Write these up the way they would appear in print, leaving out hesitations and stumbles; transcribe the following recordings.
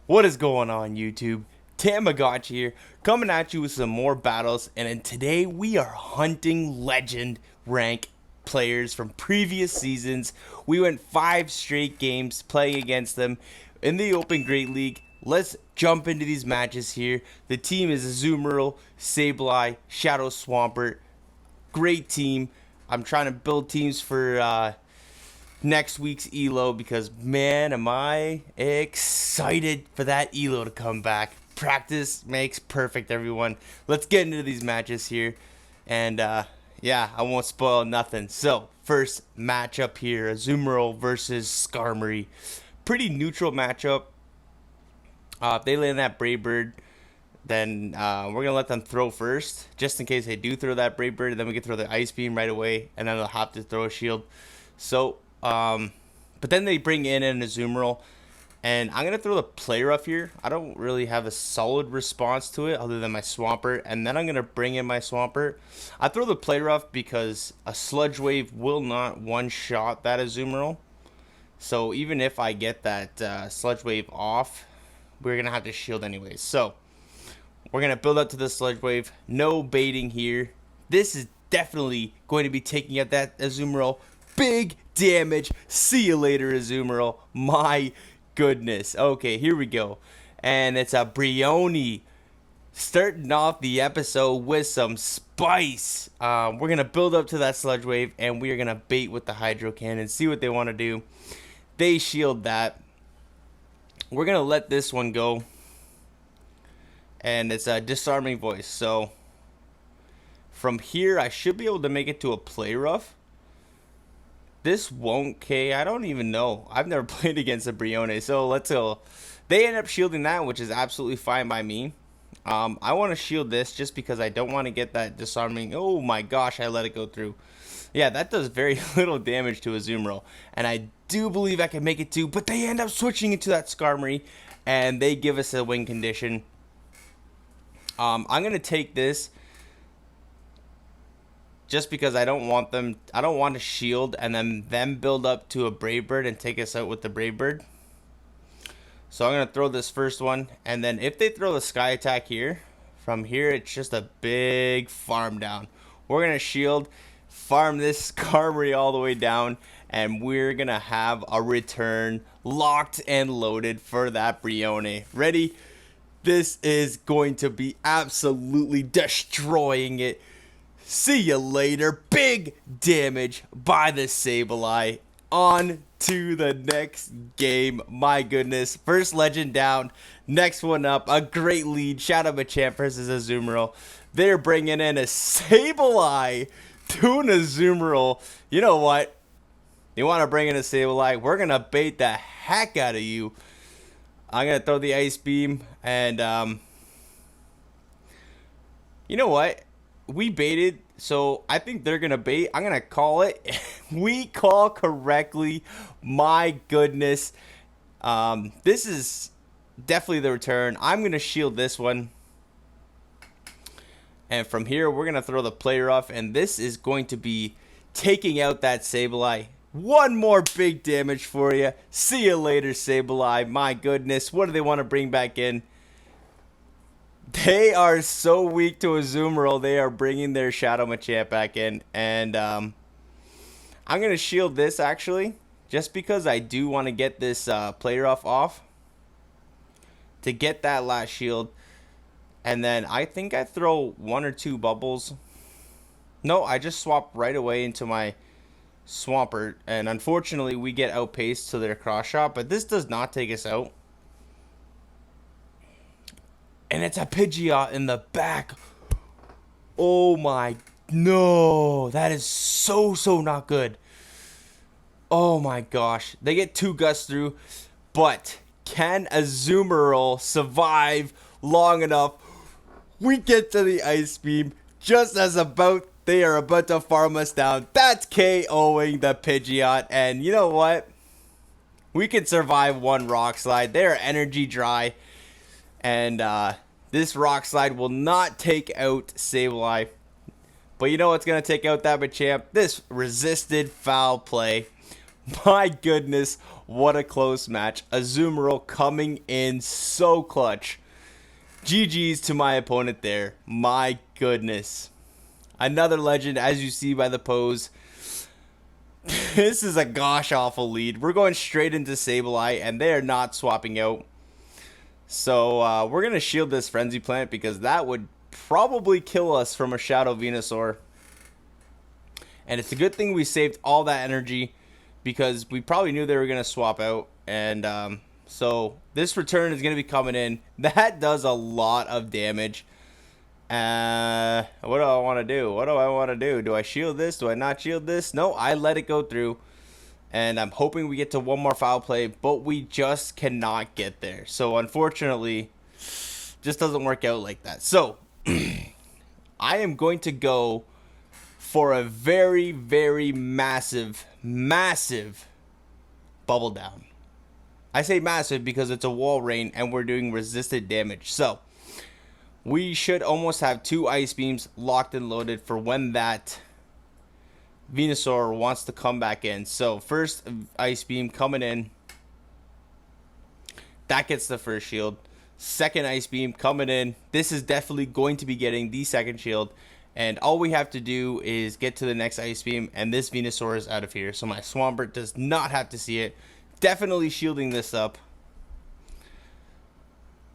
What is going on, YouTube? Tamagotcha here, coming at you with some more battles, and today we are hunting legend rank players from previous seasons. We went 5 straight games playing against them in the Open Great League. Let's jump into these matches here. The team is Azumarill, Sableye, Shadow Swampert. Great team. I'm trying to build teams for next week's Elo because, man, am I excited for that Elo to come back. Practice makes perfect, everyone. Let's get into these matches here. And, yeah, I won't spoil nothing. So, first matchup here, Azumarill versus Skarmory. Pretty neutral matchup. If they land that Brave Bird, then we're going to let them throw first. Just in case they do throw that Brave Bird, then we can throw the Ice Beam right away. And then they'll have to throw a shield. So, but then they bring in an Azumarill, and I'm going to throw the Play Rough here. I don't really have a solid response to it other than my Swampert, and then I'm going to bring in my Swampert. I throw the Play Rough because a Sludge Wave will not one-shot that Azumarill. So even if I get that Sludge Wave off, we're going to have to shield anyways. So we're going to build up to the Sludge Wave. No baiting here. This is definitely going to be taking out that Azumarill. Big damage. See you later, Azumarill. My goodness. Okay, here we go. And it's a Brioni. Starting off the episode with some spice. We're going to build up to that Sludge Wave, and we are going to bait with the Hydro Cannon. See what they want to do. They shield that. We're going to let this one go. And it's a Disarming Voice. So, from here, I should be able to make it to a Play Rough. This won't K. I don't even know. I've never played against a Brioni. So let's go. They end up shielding that, which is absolutely fine by me. I want to shield this just because I don't want to get that disarming. Oh my gosh, I let it go through. Yeah, that does very little damage to Azumarill. And I do believe I can make it too. But they end up switching into that Skarmory. And they give us a win condition. I'm going to take this. Just because I don't want to shield and then them build up to a Brave Bird and take us out with the Brave Bird. So I'm going to throw this first one. And then if they throw the Sky Attack here, from here it's just a big farm down. We're going to shield, farm this Skarmory all the way down. And we're going to have a return locked and loaded for that Brioni. Ready? This is going to be absolutely destroying it. See you later. Big damage by the Sableye. On to the next game. My goodness. First legend down. Next one up. A great lead. Shadow Machamp versus Azumarill. They're bringing in a Sableye to an Azumarill. You know what? You want to bring in a Sableye? We're going to bait the heck out of you. I'm going to throw the Ice Beam. And, you know what? We baited, so I think they're going to bait. I'm going to call it. We call correctly. My goodness. This is definitely the return. I'm going to shield this one. And from here, we're going to throw the Play Rough. And this is going to be taking out that Sableye. One more big damage for you. See you later, Sableye. My goodness. What do they want to bring back in? They are so weak to Azumarill. They are bringing their Shadow Machamp back in. And I'm going to shield this, actually. Just because I do want to get this Play Rough off. To get that last shield. And then I think I throw 1 or 2 bubbles. No, I just swap right away into my Swampert. And unfortunately, we get outpaced to their cross shot. But this does not take us out. And it's a Pidgeot in the back. Oh my, no. That is so not good. Oh my gosh. They get 2 gusts through. But can Azumarill survive long enough? We get to the Ice Beam just as they are about to farm us down. That's KOing the Pidgeot. And you know what? We can survive 1 Rock Slide. They are energy dry. And this Rock Slide will not take out Sableye. But you know what's going to take out that Machamp? This resisted foul play My goodness, what a close match. Azumarill coming in so clutch. GG's to my opponent there. My goodness. Another legend, as you see by the pose. This is a gosh awful lead. We're going straight into Sableye, and they are not swapping out. So we're going to shield this Frenzy Plant because that would probably kill us from a Shadow Venusaur. And it's a good thing we saved all that energy because we probably knew they were going to swap out. And so this return is going to be coming in. That does a lot of damage. What do I want to do? What do I want to do? Do I shield this? Do I not shield this? No, I let it go through. And I'm hoping we get to one more foul play, but we just cannot get there. So unfortunately, just doesn't work out like that. So I am going to go for a very, very massive bubble down. I say massive because it's a wall rain and we're doing resisted damage. So we should almost have 2 ice beams locked and loaded for when that Venusaur wants to come back in. So first ice beam coming in. That gets the first shield. Second ice beam coming in. This is definitely going to be getting the second shield. And all we have to do is get to the next ice beam. And this Venusaur is out of here. So my Swampert does not have to see it. Definitely shielding this up.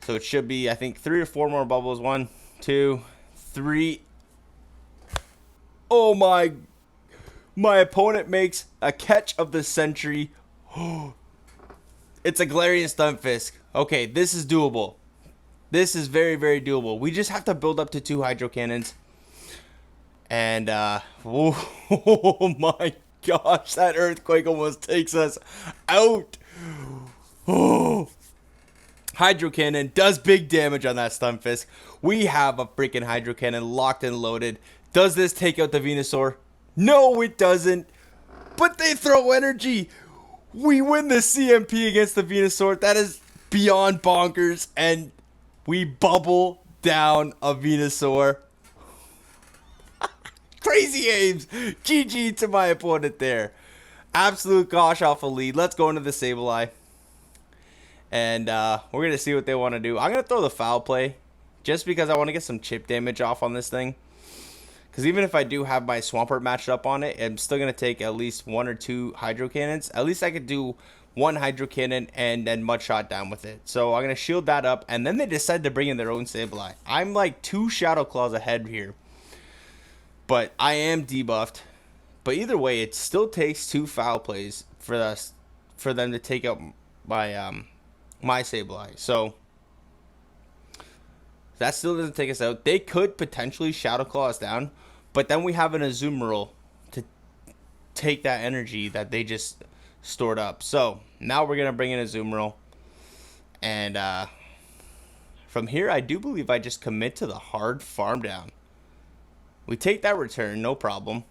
So it should be, I think, 3 or 4 more bubbles. 1, 2, 3. Oh my. My opponent makes a catch of the century. It's a Galarian Stunfisk. Okay, this is doable. This is very, very doable. We just have to build up to 2 Hydro Cannons. And, oh my gosh, that Earthquake almost takes us out. Oh. Hydro Cannon does big damage on that Stunfisk. We have a freaking Hydro Cannon locked and loaded. Does this take out the Venusaur? No, it doesn't. But they throw energy. We win the CMP against the Venusaur. That is beyond bonkers. And we bubble down a Venusaur. Crazy aims. GG to my opponent there. Absolute gosh awful lead. Let's go into the Sableye. And we're going to see what they want to do. I'm going to throw the foul play just because I want to get some chip damage off on this thing. Because even if I do have my Swampert matched up on it, I'm still going to take at least 1 or 2 Hydro Cannons. At least I could do 1 Hydro Cannon and then Mud Shot down with it. So I'm going to shield that up. And then they decide to bring in their own Sableye. I'm like 2 Shadow Claws ahead here. But I am debuffed. But either way, it still takes 2 foul plays for them to take out my my Sableye. So that still doesn't take us out. They could potentially Shadow Claw us down, but then we have an Azumarill to take that energy that they just stored up. So now we're gonna bring in Azumarill, and from here I do believe I just commit to the hard farm down. We take that return, no problem.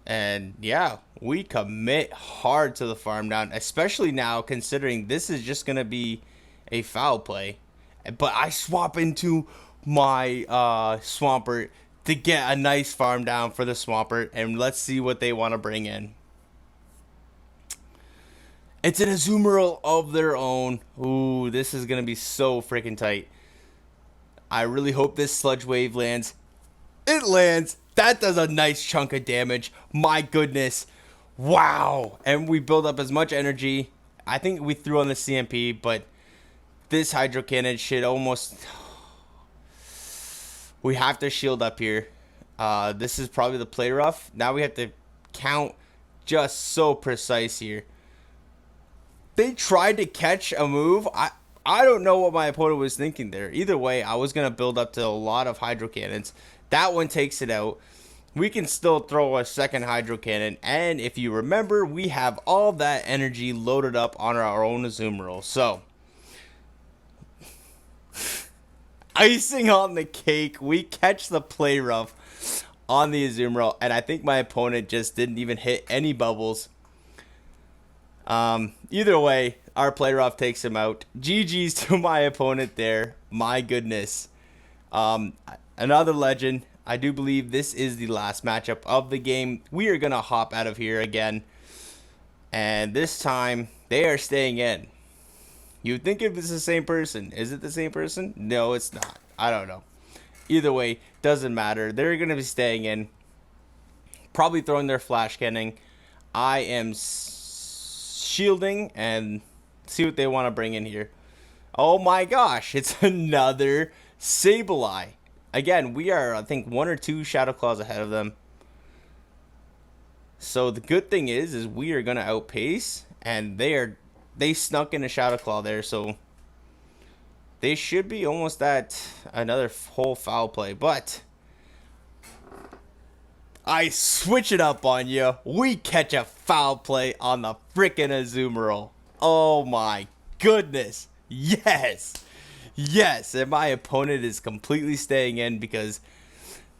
And yeah, we commit hard to the farm down, especially now considering this is just going to be a foul play. But I swap into my Swampert to get a nice farm down for the Swampert. And let's see what they want to bring in. It's an Azumarill of their own. Ooh, this is going to be so freaking tight. I really hope this Sludge Wave lands. It lands. That does a nice chunk of damage. My goodness. Wow. And we build up as much energy. I think we threw on the CMP, but this Hydro Cannon should almost... We have to shield up here. This is probably the play rough. Now we have to count just so precise here. They tried to catch a move. I don't know what my opponent was thinking there. Either way, I was going to build up to a lot of Hydro Cannons. That one takes it out. We can still throw a second Hydro Cannon. And if you remember, we have all that energy loaded up on our own Azumarill. So, icing on the cake. We catch the play rough on the Azumarill. And I think my opponent just didn't even hit any bubbles. Either way, our play rough takes him out. GG's to my opponent there. My goodness. Another legend. I do believe this is the last matchup of the game. We are going to hop out of here again. And this time, they are staying in. You'd think if it's the same person. Is it the same person? No, it's not. I don't know. Either way, doesn't matter. They're going to be staying in. Probably throwing their flash cannon. I am shielding and see what they want to bring in here. Oh my gosh, it's another Sableye. Again, we are, I think, 1 or 2 Shadow Claws ahead of them. So the good thing is we are going to outpace, and they snuck in a Shadow Claw there, so they should be almost at another whole foul play. But I switch it up on you. We catch a foul play on the frickin' Azumarill. Oh my goodness. Yes. Yes. And my opponent is completely staying in because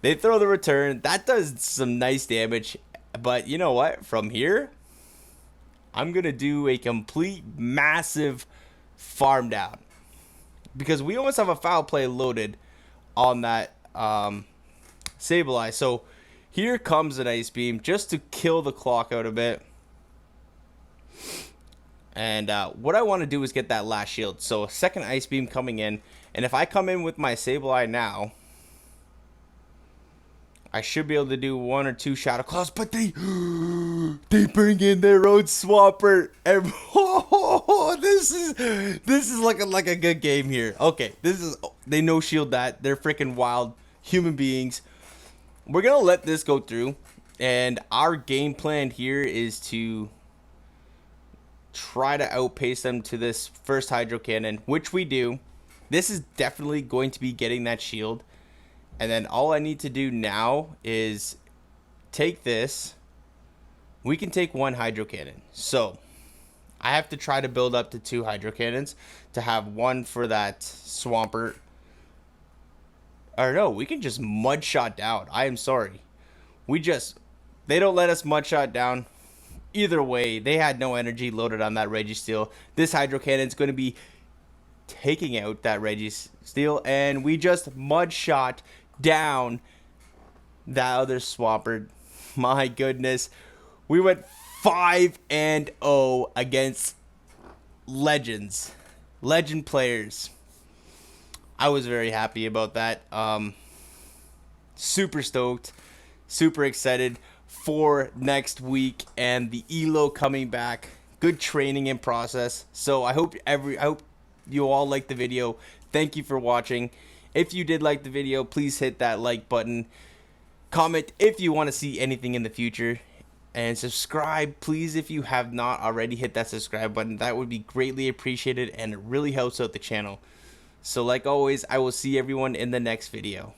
they throw the return. That does some nice damage. But you know what? From here, I'm going to do a complete massive farm down. Because we almost have a foul play loaded on that Sableye. So here comes an Ice Beam just to kill the clock out a bit. And what I want to do is get that last shield. So a second Ice Beam coming in. And if I come in with my Sableye now, I should be able to do 1 or 2 Shadow Claws. But they bring in their own Swampert. And this is like a good game here. Okay, they no shield that. They're freaking wild human beings. We're gonna let this go through, and our game plan here is to try to outpace them to this first Hydro Cannon, which we do. This is definitely going to be getting that shield, and then all I need to do now is take this. We can take 1 Hydro Cannon, so I have to try to build up to 2 Hydro Cannons to have 1 for that Swampert. Or no, we can just mud shot down. I am sorry. They don't let us mud shot down. Either way, they had no energy loaded on that Registeel. This Hydro Cannon is going to be taking out that Registeel, and we just mud shot down that other Swampert. My goodness. We went 5-0 against legends. Legend players. I was very happy about that. Super stoked, super excited for next week and the ELO coming back. Good training in process. So I hope you all liked the video. Thank you for watching. If you did like the video, please hit that like button. Comment if you want to see anything in the future. And subscribe, please, if you have not already. Hit that subscribe button. That would be greatly appreciated, and it really helps out the channel. So like always, I will see everyone in the next video.